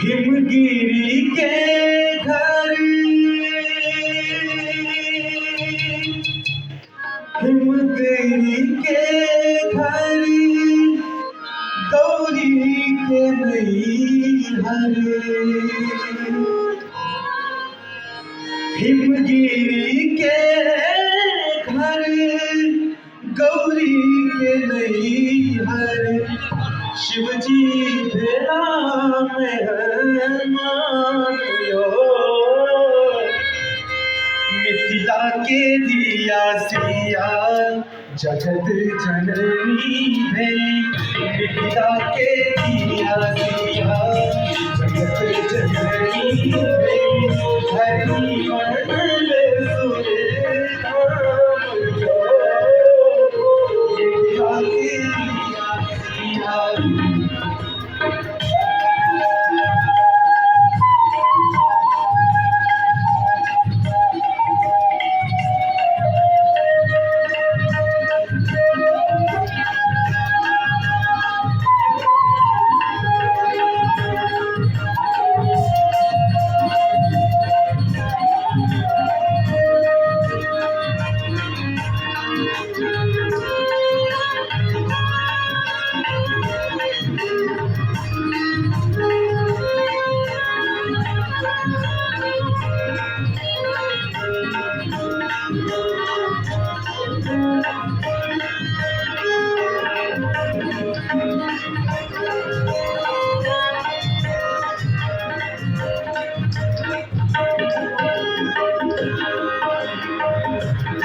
हिमगिरी के घर, हिमगिरी के घर, गौरी के नैहर। हिमगिरी के घर, गौरी के नैहर। शिवजी भेला मेहमानियो, मिथिला के दिया सिया जगत जननी है। मिथिला के दिया सिया जगत जननी है। हरि मंडल सुरे मिथिला के दिया सिया।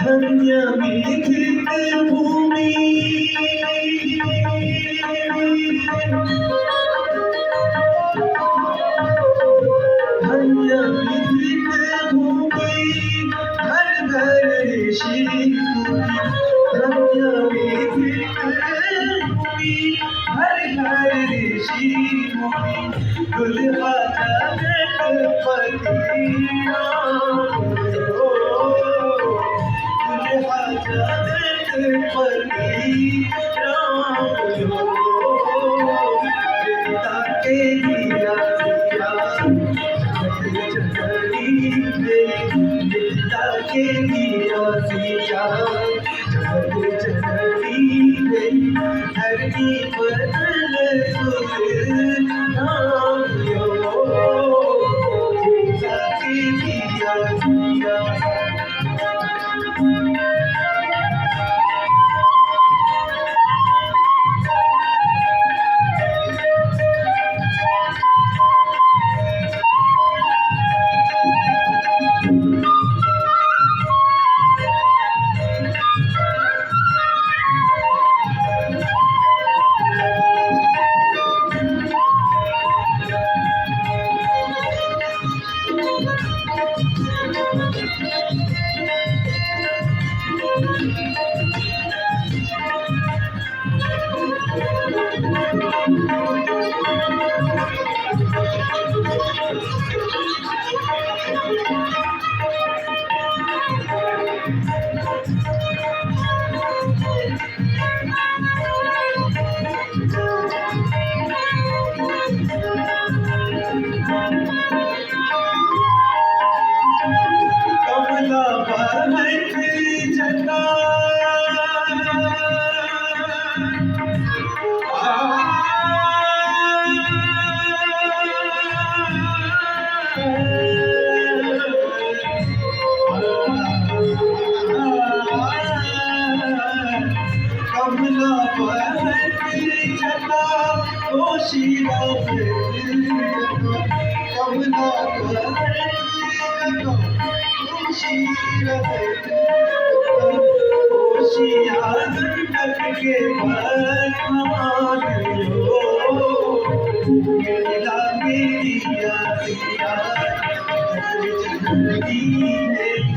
धन्य मिथिल भूमि, धन्य मिथिल भूमि, घर घर ऋषि। धन्य मिथिल भूमि, घर घर ऋषि। दुल्हा जगतपति जगतपति राम हो। पिता के दिया सिया जगत जननी है। पिता के दिया सिया जगत जननी है। हरि मंडल सुरे राम हो। पिता के दिया सिया। के